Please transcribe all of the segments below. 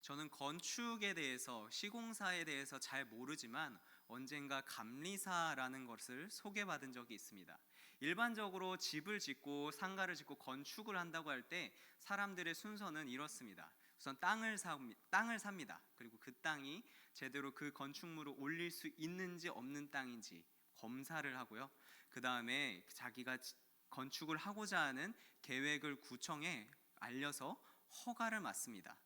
저는 건축에 대해서, 시공사에 대해서 잘 모르지만 언젠가 감리사라는 것을 소개받은 적이 있습니다. 일반적으로 집을 짓고 상가를 짓고 건축을 한다고 할 때 사람들의 순서는 이렇습니다. 우선 땅을 삽니다. 그리고 그 땅이 제대로 그 건축물을 올릴 수 있는지 없는 땅인지 검사를 하고요. 그 다음에 자기가 건축을 하고자 하는 계획을 구청에 알려서 허가를 받습니다.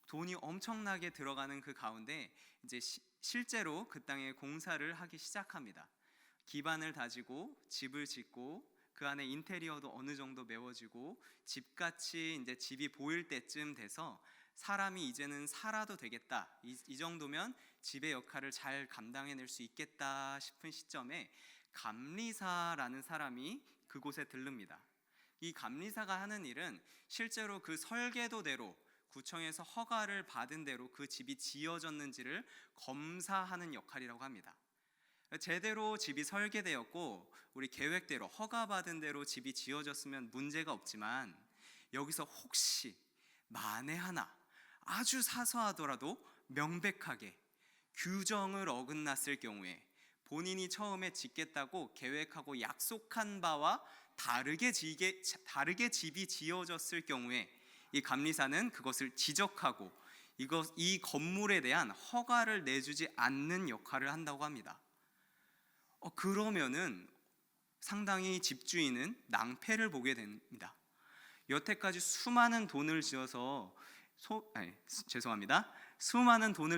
돈이 엄청나게 들어가는 그 가운데 이제 실제로 그 땅에 공사를 하기 시작합니다. 기반을 다지고 집을 짓고 그 안에 인테리어도 어느 정도 메워지고 집같이 이제 집이 보일 때쯤 돼서 사람이 이제는 살아도 되겠다, 이 정도면 집의 역할을 잘 감당해낼 수 있겠다 싶은 시점에 감리사라는 사람이 그곳에 들릅니다. 이 감리사가 하는 일은 실제로 그 설계도대로 구청에서 허가를 받은 대로 그 집이 지어졌는지를 검사하는 역할이라고 합니다. 제대로 집이 설계되었고 우리 계획대로 허가받은 대로 집이 지어졌으면 문제가 없지만, 여기서 혹시 만에 하나 아주 사소하더라도 명백하게 규정을 어긋났을 경우에 본인이 처음에 짓겠다고 계획하고 약속한 바와 다르게 집이 지어졌을 경우에 이 감리사는 그것을 지적하고 이 건물에 대한 허가를 내주지 않는 역할을 한다고 합니다. 그러면은 상당히 집주인은 낭패를 보게 됩니다. 여태까지 수많은 돈을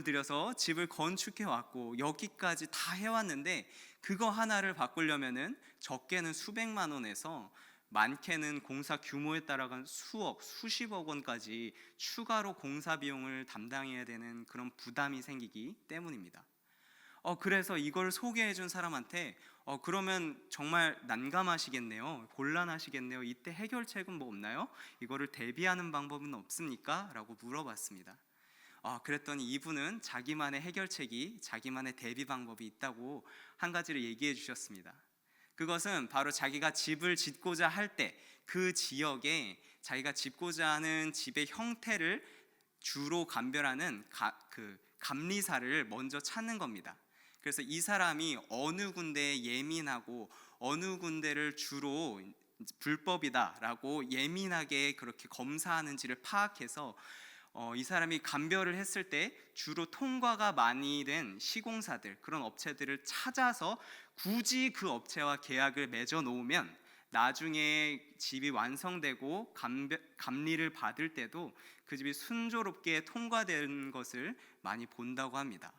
들여서 집을 건축해 왔고 여기까지 다 해왔는데 그거 하나를 바꾸려면은 적게는 수백만 원에서 많게는 공사 규모에 따라간 수십억 원까지 추가로 공사 비용을 담당해야 되는 그런 부담이 생기기 때문입니다. 그래서 이걸 소개해 준 사람한테 그러면 정말 난감하시겠네요, 곤란하시겠네요, 이때 해결책은 뭐 없나요? 이거를 대비하는 방법은 없습니까? 라고 물어봤습니다. 그랬더니 이분은 자기만의 해결책이, 자기만의 대비 방법이 있다고 한 가지를 얘기해 주셨습니다. 그것은 바로 자기가 집을 짓고자 할 때 그 지역에 자기가 짓고자 하는 집의 형태를 주로 감별하는 그 감리사를 먼저 찾는 겁니다. 그래서 이 사람이 어느 군데에 예민하고 어느 군데를 주로 불법이다라고 예민하게 그렇게 검사하는지를 파악해서 이 사람이 감별을 했을 때 주로 통과가 많이 된 시공사들, 그런 업체들을 찾아서 굳이 그 업체와 계약을 맺어 놓으면 나중에 집이 완성되고 감리를 받을 때도 그 집이 순조롭게 통과되는 것을 많이 본다고 합니다.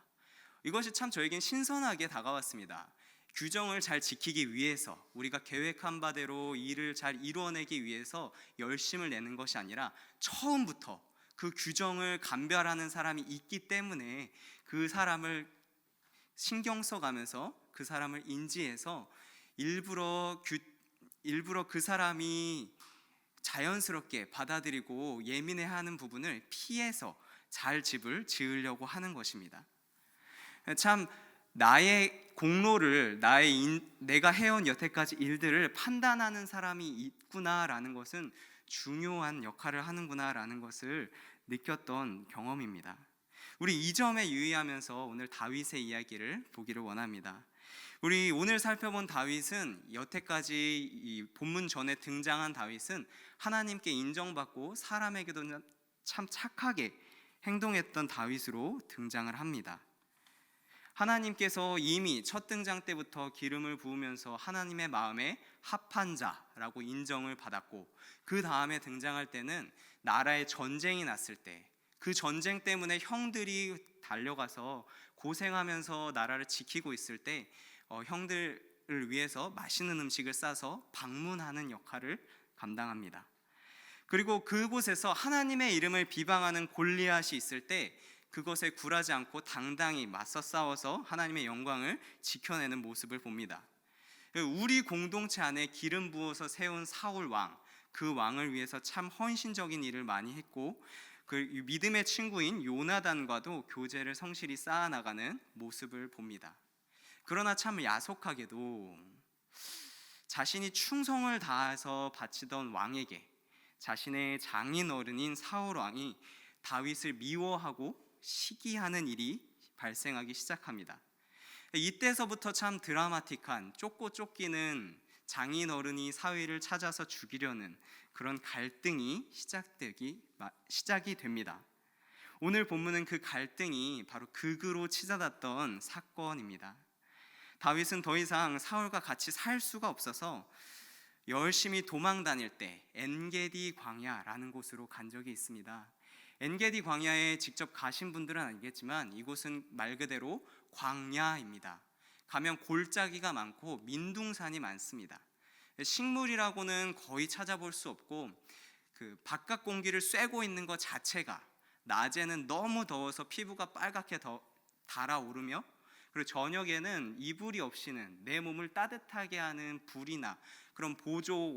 이것이 참 저에겐 신선하게 다가왔습니다. 규정을 잘 지키기 위해서, 우리가 계획한 바대로 일을 잘 이루어내기 위해서 열심을 내는 것이 아니라 처음부터 그 규정을 감별하는 사람이 있기 때문에 그 사람을 신경 써가면서 그 사람을 인지해서 일부러 그 사람이 자연스럽게 받아들이고 예민해하는 부분을 피해서 잘 집을 지으려고 하는 것입니다. 참 나의 공로를, 내가 해온 여태까지 일들을 판단하는 사람이 있구나라는 것은 중요한 역할을 하는구나라는 것을 느꼈던 경험입니다. 우리 이 점에 유의하면서 오늘 다윗의 이야기를 보기를 원합니다. 우리 오늘 살펴본 다윗은, 여태까지 이 본문 전에 등장한 다윗은 하나님께 인정받고 사람에게도 참 착하게 행동했던 다윗으로 등장을 합니다. 하나님께서 이미 첫 등장 때부터 기름을 부으면서 하나님의 마음에 합한 자라고 인정을 받았고, 그 다음에 등장할 때는 나라에 전쟁이 났을 때, 그 전쟁 때문에 형들이 달려가서 고생하면서 나라를 지키고 있을 때 형들을 위해서 맛있는 음식을 싸서 방문하는 역할을 감당합니다. 그리고 그곳에서 하나님의 이름을 비방하는 골리앗이 있을 때 그것에 굴하지 않고 당당히 맞서 싸워서 하나님의 영광을 지켜내는 모습을 봅니다. 우리 공동체 안에 기름 부어서 세운 사울 왕, 그 왕을 위해서 참 헌신적인 일을 많이 했고, 그 믿음의 친구인 요나단과도 교제를 성실히 쌓아나가는 모습을 봅니다. 그러나 참 야속하게도 자신이 충성을 다해서 바치던 왕에게 자신의 장인 어른인 사울 왕이 다윗을 미워하고 시기하는 일이 발생하기 시작합니다. 이때서부터 참 드라마틱한 쫓고 쫓기는 장인 어른이 사위를 찾아서 죽이려는 그런 갈등이 시작이 됩니다. 오늘 본문은 그 갈등이 바로 극으로 치닫았던 사건입니다. 다윗은 더 이상 사울과 같이 살 수가 없어서 열심히 도망 다닐 때 엔게디 광야라는 곳으로 간 적이 있습니다. 엔게디 광야에 직접 가신 분들은 알겠지만 이곳은 말 그대로 광야입니다. 가면 골짜기가 많고 민둥산이 많습니다. 식물이라고는 거의 찾아볼 수 없고 그 바깥 공기를 쐬고 있는 것 자체가 낮에는 너무 더워서 피부가 빨갛게 달아오르며, 그리고 저녁에는 이불이 없이는 내 몸을 따뜻하게 하는 불이나 그런 보조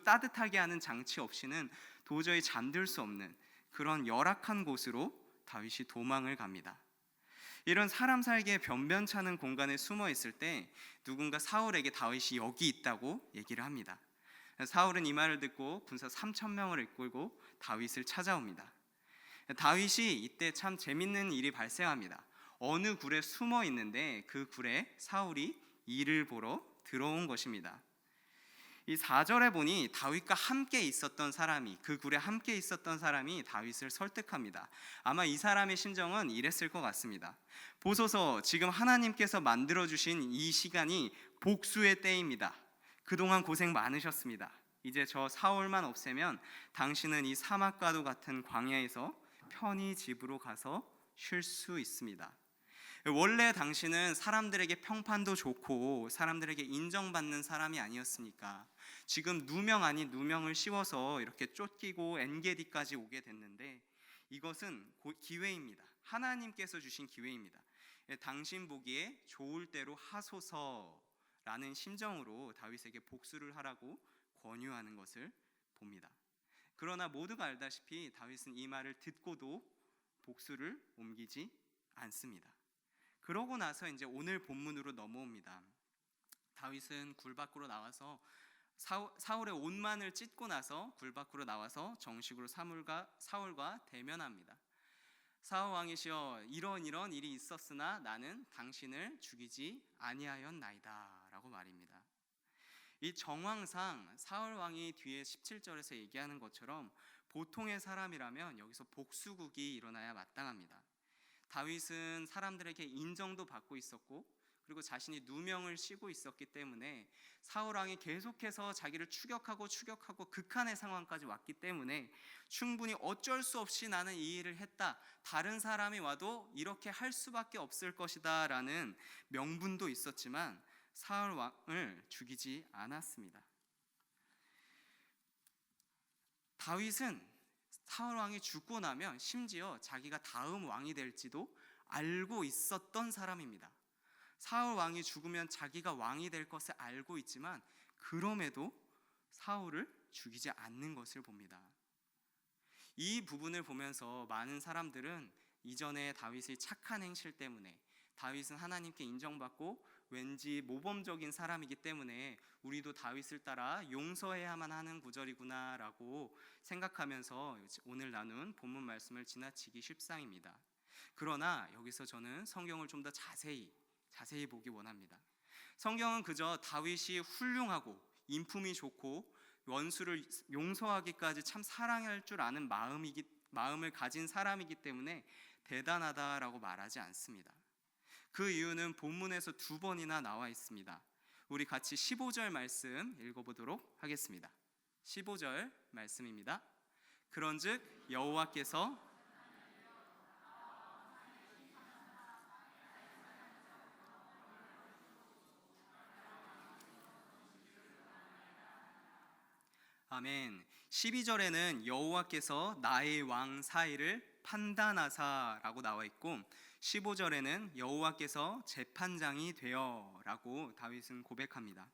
따뜻하게 하는 장치 없이는 도저히 잠들 수 없는 그런 열악한 곳으로 다윗이 도망을 갑니다. 이런 사람 살기에 변변찮은 공간에 숨어 있을 때 누군가 사울에게 다윗이 여기 있다고 얘기를 합니다. 사울은 이 말을 듣고 군사 3,000명을 이끌고 다윗을 찾아옵니다. 다윗이 이때 참 재밌는 일이 발생합니다. 어느 굴에 숨어 있는데 그 굴에 사울이 이를 보러 들어온 것입니다. 이 4절에 보니 다윗과 함께 있었던 사람이, 그 굴에 함께 있었던 사람이 다윗을 설득합니다. 아마 이 사람의 심정은 이랬을 것 같습니다. 보소서, 지금 하나님께서 만들어주신 이 시간이 복수의 때입니다. 그동안 고생 많으셨습니다. 이제 저 사울만 없애면 당신은 이 사막과도 같은 광야에서 편히 집으로 가서 쉴 수 있습니다. 원래 당신은 사람들에게 평판도 좋고 사람들에게 인정받는 사람이 아니었습니까? 지금 누명 아닌 누명을 씌워서 이렇게 쫓기고 엔게디까지 오게 됐는데 이것은 기회입니다. 하나님께서 주신 기회입니다. 당신 보기에 좋을 대로 하소서라는 심정으로 다윗에게 복수를 하라고 권유하는 것을 봅니다. 그러나 모두가 알다시피 다윗은 이 말을 듣고도 복수를 옮기지 않습니다. 그러고 나서 이제 오늘 본문으로 넘어옵니다. 다윗은 굴 밖으로 나와서 사울의 옷만을 찢고 나서 굴 밖으로 나와서 정식으로 사울과 대면합니다. 사울 왕이시여, 이런 일이 있었으나 나는 당신을 죽이지 아니하였나이다 라고 말입니다. 이 정황상 사울 왕이 뒤에 17절에서 얘기하는 것처럼 보통의 사람이라면 여기서 복수국이 일어나야 마땅합니다. 다윗은 사람들에게 인정도 받고 있었고 그리고 자신이 누명을 씌고 있었기 때문에 사울 왕이 계속해서 자기를 추격하고 극한의 상황까지 왔기 때문에 충분히 어쩔 수 없이 나는 이 일을 했다, 다른 사람이 와도 이렇게 할 수밖에 없을 것이다 라는 명분도 있었지만 사울 왕을 죽이지 않았습니다. 다윗은 사울 왕이 죽고 나면 심지어 자기가 다음 왕이 될지도 알고 있었던 사람입니다. 사울 왕이 죽으면 자기가 왕이 될 것을 알고 있지만 그럼에도 사울을 죽이지 않는 것을 봅니다. 이 부분을 보면서 많은 사람들은 이전에 다윗의 착한 행실 때문에, 다윗은 하나님께 인정받고 왠지 모범적인 사람이기 때문에 우리도 다윗을 따라 용서해야만 하는 구절이구나 라고 생각하면서 오늘 나눈 본문 말씀을 지나치기 쉽상입니다. 그러나 여기서 저는 성경을 좀 더 자세히 보기 원합니다. 성경은 그저 다윗이 훌륭하고 인품이 좋고 원수를 용서하기까지 참 사랑할 줄 아는 마음을 가진 사람이기 때문에 대단하다라고 말하지 않습니다. 그 이유는 본문에서 2번이나 나와 있습니다. 우리 같이 15절 말씀 읽어보도록 하겠습니다. 15절 말씀입니다. 그런즉 여호와께서 아멘. 12절에는 여호와께서 나의 왕 사이를 판단하사라고 나와 있고 15절에는 여호와께서 재판장이 되어라고 다윗은 고백합니다.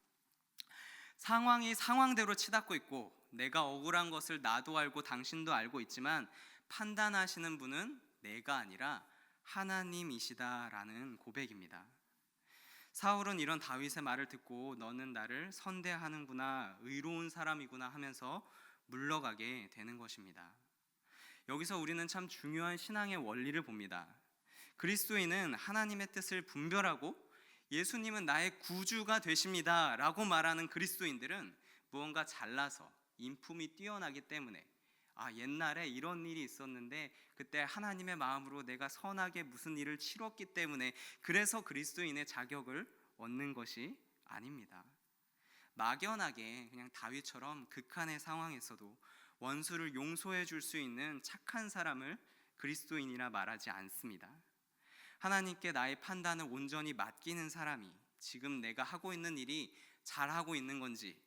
상황이 상황대로 치닫고 있고 내가 억울한 것을 나도 알고 당신도 알고 있지만 판단하시는 분은 내가 아니라 하나님이시다라는 고백입니다. 사울은 이런 다윗의 말을 듣고 너는 나를 선대하는구나, 의로운 사람이구나 하면서 물러가게 되는 것입니다. 여기서 우리는 참 중요한 신앙의 원리를 봅니다. 그리스도인은 하나님의 뜻을 분별하고 예수님은 나의 구주가 되십니다 라고 말하는 그리스도인들은 무언가 잘나서 인품이 뛰어나기 때문에 옛날에 이런 일이 있었는데 그때 하나님의 마음으로 내가 선하게 무슨 일을 치렀기 때문에 그래서 그리스도인의 자격을 얻는 것이 아닙니다. 막연하게 그냥 다윗처럼 극한의 상황에서도 원수를 용서해 줄 수 있는 착한 사람을 그리스도인이라 말하지 않습니다. 하나님께 나의 판단을 온전히 맡기는 사람이 지금 내가 하고 있는 일이 잘하고 있는 건지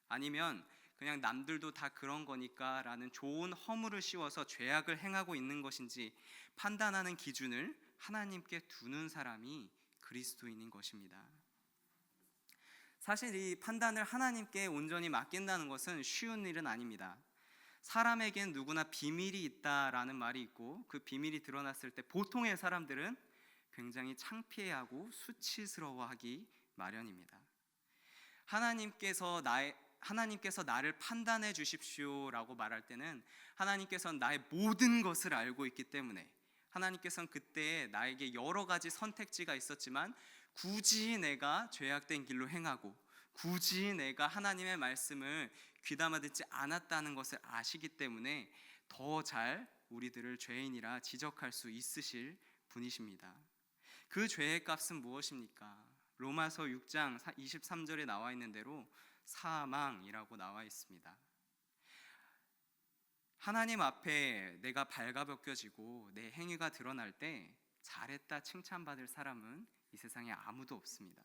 아니면 그냥 남들도 다 그런 거니까 라는 좋은 허물을 씌워서 죄악을 행하고 있는 것인지 판단하는 기준을 하나님께 두는 사람이 그리스도인인 것입니다. 사실 이 판단을 하나님께 온전히 맡긴다는 것은 쉬운 일은 아닙니다. 사람에겐 누구나 비밀이 있다라는 말이 있고 그 비밀이 드러났을 때 보통의 사람들은 굉장히 창피해하고 수치스러워하기 마련입니다. 하나님께서 나를 판단해 주십시오라고 말할 때는 하나님께서는 나의 모든 것을 알고 있기 때문에 하나님께서는 그때 나에게 여러 가지 선택지가 있었지만 굳이 내가 죄악된 길로 행하고 굳이 내가 하나님의 말씀을 귀담아 듣지 않았다는 것을 아시기 때문에 더 잘 우리들을 죄인이라 지적할 수 있으실 분이십니다. 그 죄의 값은 무엇입니까? 로마서 6장 23절에 나와 있는 대로 사망이라고 나와 있습니다. 하나님 앞에 내가 발가벗겨지고 내 행위가 드러날 때 잘했다 칭찬받을 사람은 이 세상에 아무도 없습니다.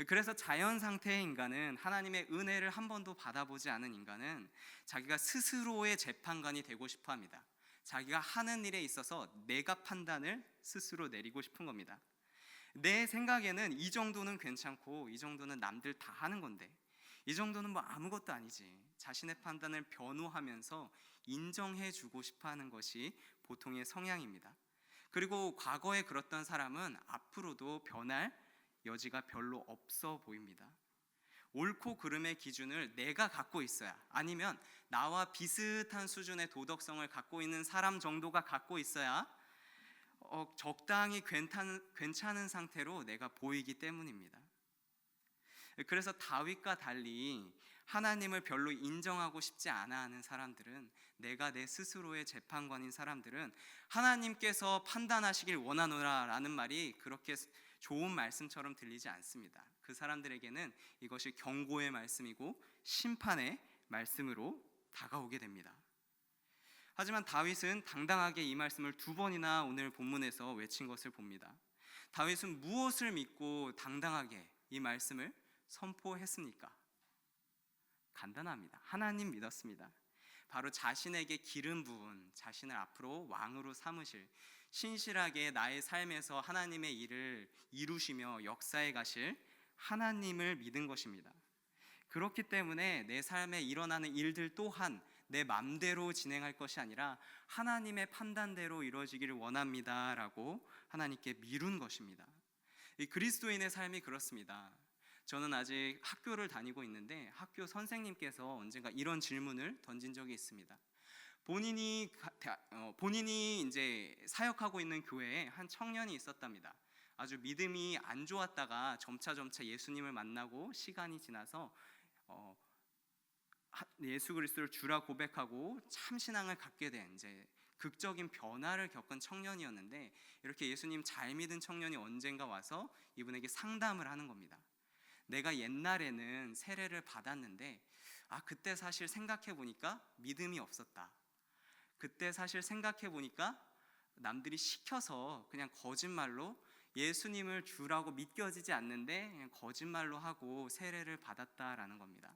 그래서 자연 상태의 인간은 하나님의 은혜를 한 번도 받아보지 않은 인간은 자기가 스스로의 재판관이 되고 싶어 합니다. 자기가 하는 일에 있어서 내가 판단을 스스로 내리고 싶은 겁니다. 내 생각에는 이 정도는 괜찮고 이 정도는 남들 다 하는 건데 이 정도는 뭐 아무것도 아니지. 자신의 판단을 변호하면서 인정해주고 싶어하는 것이 보통의 성향입니다. 그리고 과거에 그랬던 사람은 앞으로도 변할 여지가 별로 없어 보입니다. 옳고 그름의 기준을 내가 갖고 있어야 아니면 나와 비슷한 수준의 도덕성을 갖고 있는 사람 정도가 갖고 있어야 적당히 괜찮은 상태로 내가 보이기 때문입니다. 그래서 다윗과 달리 하나님을 별로 인정하고 싶지 않아 하는 사람들은 내가 내 스스로의 재판관인 사람들은 하나님께서 판단하시길 원하노라 라는 말이 그렇게 좋은 말씀처럼 들리지 않습니다. 그 사람들에게는 이것이 경고의 말씀이고 심판의 말씀으로 다가오게 됩니다. 하지만 다윗은 당당하게 이 말씀을 두 번이나 오늘 본문에서 외친 것을 봅니다. 다윗은 무엇을 믿고 당당하게 이 말씀을 선포했습니까? 간단합니다. 하나님 믿었습니다. 바로 자신에게 기름 부은 자신을 앞으로 왕으로 삼으실 신실하게 나의 삶에서 하나님의 일을 이루시며 역사해 가실 하나님을 믿은 것입니다. 그렇기 때문에 내 삶에 일어나는 일들 또한 내 맘대로 진행할 것이 아니라 하나님의 판단대로 이루어지기를 원합니다 라고 하나님께 미룬 것입니다. 이 그리스도인의 삶이 그렇습니다. 저는 아직 학교를 다니고 있는데 학교 선생님께서 언젠가 이런 질문을 던진 적이 있습니다. 본인이 이제 사역하고 있는 교회에 한 청년이 있었답니다. 아주 믿음이 안 좋았다가 점차 예수님을 만나고 시간이 지나서 예수 그리스도를 주라 고백하고 참 신앙을 갖게 된 이제 극적인 변화를 겪은 청년이었는데 이렇게 예수님 잘 믿은 청년이 언젠가 와서 이분에게 상담을 하는 겁니다. 내가 옛날에는 세례를 받았는데 그때 사실 생각해 보니까 믿음이 없었다. 그때 사실 생각해 보니까 남들이 시켜서 그냥 거짓말로 예수님을 주라고 믿겨지지 않는데 그냥 거짓말로 하고 세례를 받았다라는 겁니다.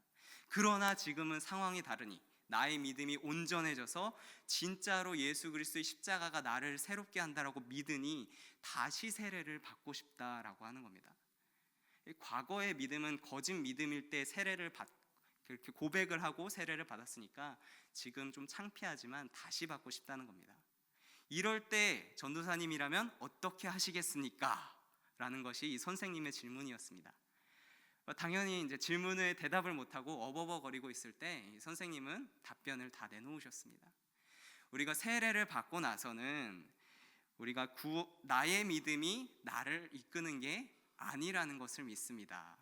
그러나 지금은 상황이 다르니 나의 믿음이 온전해져서 진짜로 예수 그리스도의 십자가가 나를 새롭게 한다라고 믿으니 다시 세례를 받고 싶다라고 하는 겁니다. 과거의 믿음은 거짓 믿음일 때 그렇게 고백을 하고 세례를 받았으니까 지금 좀 창피하지만 다시 받고 싶다는 겁니다. 이럴 때 전도사님이라면 어떻게 하시겠습니까? 라는 것이 이 선생님의 질문이었습니다. 당연히 이제 질문에 대답을 못하고 어버버거리고 있을 때 선생님은 답변을 다 내놓으셨습니다. 우리가 세례를 받고 나서는 우리가 나의 믿음이 나를 이끄는 게 아니라는 것을 믿습니다.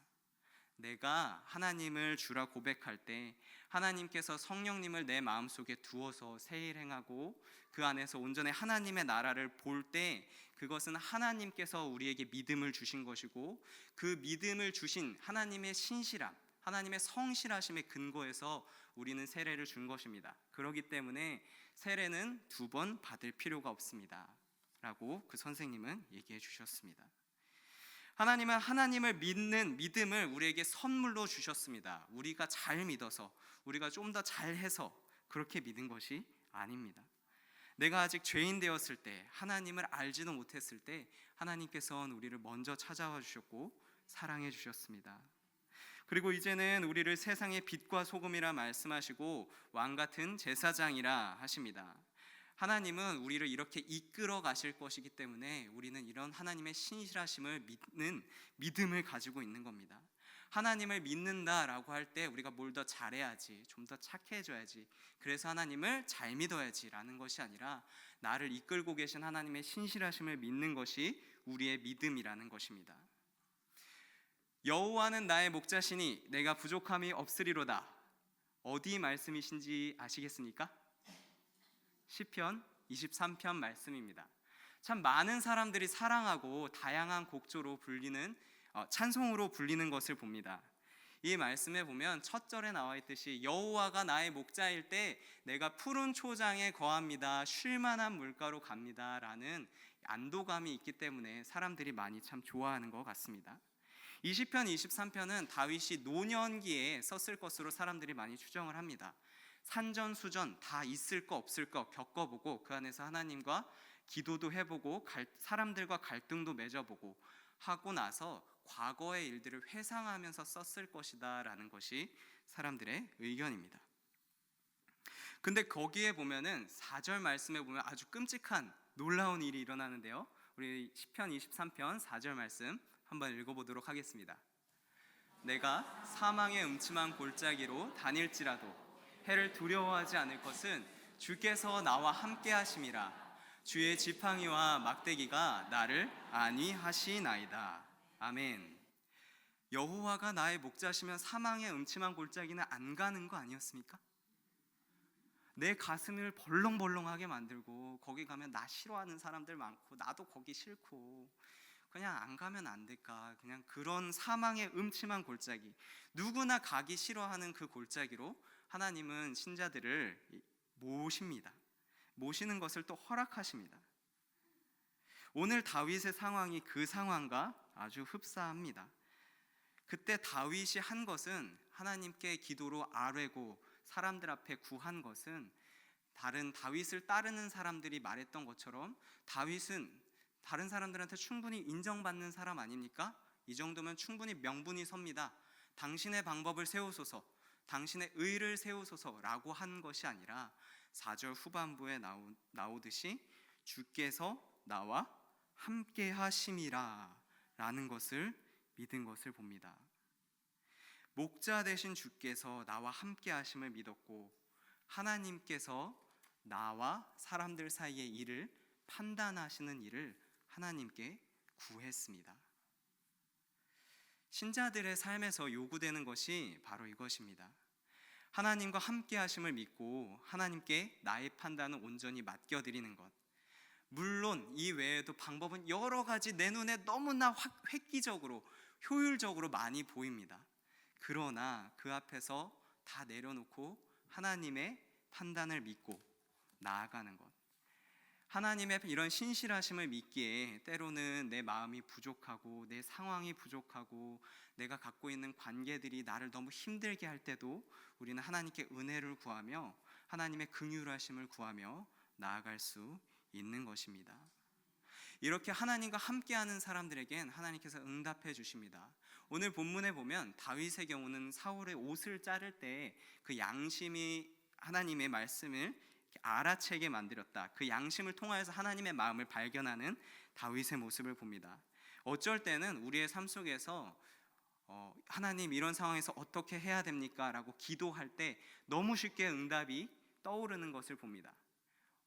내가 하나님을 주라 고백할 때 하나님께서 성령님을 내 마음속에 두어서 새 일 행하고 그 안에서 온전히 하나님의 나라를 볼 때 그것은 하나님께서 우리에게 믿음을 주신 것이고 그 믿음을 주신 하나님의 신실함, 하나님의 성실하심의 근거에서 우리는 세례를 준 것입니다. 그렇기 때문에 세례는 2번 받을 필요가 없습니다 라고 그 선생님은 얘기해 주셨습니다. 하나님은 하나님을 믿는 믿음을 우리에게 선물로 주셨습니다. 우리가 잘 믿어서, 우리가 좀 더 잘해서 그렇게 믿은 것이 아닙니다. 내가 아직 죄인 되었을 때, 하나님을 알지도 못했을 때 하나님께서는 우리를 먼저 찾아와 주셨고 사랑해 주셨습니다. 그리고 이제는 우리를 세상의 빛과 소금이라 말씀하시고 왕같은 제사장이라 하십니다. 하나님은 우리를 이렇게 이끌어 가실 것이기 때문에 우리는 이런 하나님의 신실하심을 믿는 믿음을 가지고 있는 겁니다. 하나님을 믿는다라고 할 때 우리가 뭘 더 잘해야지, 좀 더 착해져야지, 그래서 하나님을 잘 믿어야지 라는 것이 아니라 나를 이끌고 계신 하나님의 신실하심을 믿는 것이 우리의 믿음이라는 것입니다. 여호와는 나의 목자시니 내가 부족함이 없으리로다. 어디 말씀이신지 아시겠습니까? 시편 23편 말씀입니다. 참 많은 사람들이 사랑하고 다양한 곡조로 불리는 찬송으로 불리는 것을 봅니다. 이 말씀에 보면 첫 절에 나와 있듯이 여호와가 나의 목자일 때 내가 푸른 초장에 거합니다. 쉴 만한 물가로 갑니다 라는 안도감이 있기 때문에 사람들이 많이 참 좋아하는 것 같습니다. 이 시편 23편은 다윗이 노년기에 썼을 것으로 사람들이 많이 추정을 합니다. 산전수전 다 있을 거 없을 거 겪어보고 그 안에서 하나님과 기도도 해보고 사람들과 갈등도 맺어보고 하고 나서 과거의 일들을 회상하면서 썼을 것이다 라는 것이 사람들의 의견입니다. 근데 거기에 보면은 4절 말씀에 보면 아주 끔찍한 놀라운 일이 일어나는데요. 우리 시편 23편 4절 말씀 한번 읽어보도록 하겠습니다. 내가 사망의 음침한 골짜기로 다닐지라도 해를 두려워하지 않을 것은 주께서 나와 함께 하심이라. 주의 지팡이와 막대기가 나를 안위하시나이다. 아멘. 여호와가 나의 목자시면 사망의 음침한 골짜기는 안 가는 거 아니었습니까? 내 가슴을 벌렁벌렁하게 만들고 거기 가면 나 싫어하는 사람들 많고 나도 거기 싫고 그냥 안 가면 안 될까? 그냥 그런 사망의 음침한 골짜기, 누구나 가기 싫어하는 그 골짜기로 하나님은 신자들을 모십니다. 모시는 것을 또 허락하십니다. 오늘 다윗의 상황이 그 상황과 아주 흡사합니다. 그때 다윗이 한 것은 하나님께 기도로 아뢰고 사람들 앞에 구한 것은 다른 다윗을 따르는 사람들이 말했던 것처럼 다윗은 다른 사람들한테 충분히 인정받는 사람 아닙니까? 이 정도면 충분히 명분이 섭니다. 당신의 방법을 세우소서, 당신의 의를 세우소서라고 한 것이 아니라 4절 후반부에 나오듯이 주께서 나와 함께 하심이라 라는 것을 믿은 것을 봅니다. 목자 되신 주께서 나와 함께 하심을 믿었고 하나님께서 나와 사람들 사이의 일을 판단하시는 일을 하나님께 구했습니다. 신자들의 삶에서 요구되는 것이 바로 이것입니다. 하나님과 함께 하심을 믿고 하나님께 나의 판단을 온전히 맡겨드리는 것. 물론 이 외에도 방법은 여러 가지 내 눈에 너무나 획기적으로 효율적으로 많이 보입니다. 그러나 그 앞에서 다 내려놓고 하나님의 판단을 믿고 나아가는 것. 하나님의 이런 신실하심을 믿기에 때로는 내 마음이 부족하고 내 상황이 부족하고 내가 갖고 있는 관계들이 나를 너무 힘들게 할 때도 우리는 하나님께 은혜를 구하며 하나님의 긍휼하심을 구하며 나아갈 수 있는 것입니다. 이렇게 하나님과 함께하는 사람들에겐 하나님께서 응답해 주십니다. 오늘 본문에 보면 다윗의 경우는 사울의 옷을 자를 때 그 양심이 하나님의 말씀을 알아채게 만들었다. 그 양심을 통하여서 하나님의 마음을 발견하는 다윗의 모습을 봅니다. 어쩔 때는 우리의 삶 속에서 하나님 이런 상황에서 어떻게 해야 됩니까? 라고 기도할 때 너무 쉽게 응답이 떠오르는 것을 봅니다.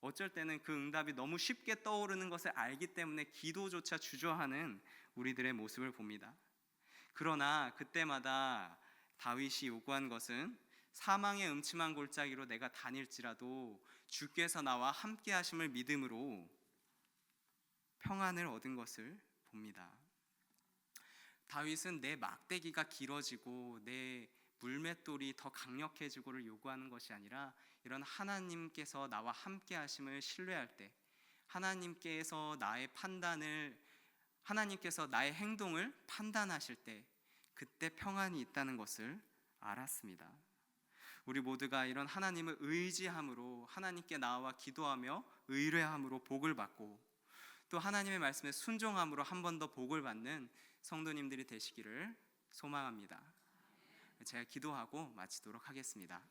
어쩔 때는 그 응답이 너무 쉽게 떠오르는 것을 알기 때문에 기도조차 주저하는 우리들의 모습을 봅니다. 그러나 그때마다 다윗이 요구한 것은 사망의 음침한 골짜기로 내가 다닐지라도 주께서 나와 함께 하심을 믿음으로 평안을 얻은 것을 봅니다. 다윗은 내 막대기가 길어지고 내 물맷돌이 더 강력해지고를 요구하는 것이 아니라 이런 하나님께서 나와 함께 하심을 신뢰할 때, 하나님께서 나의 행동을 판단하실 때 그때 평안이 있다는 것을 알았습니다. 우리 모두가 이런 하나님을 의지함으로 하나님께 나와 기도하며 의뢰함으로 복을 받고 또 하나님의 말씀에 순종함으로 한 번 더 복을 받는 성도님들이 되시기를 소망합니다. 제가 기도하고 마치도록 하겠습니다.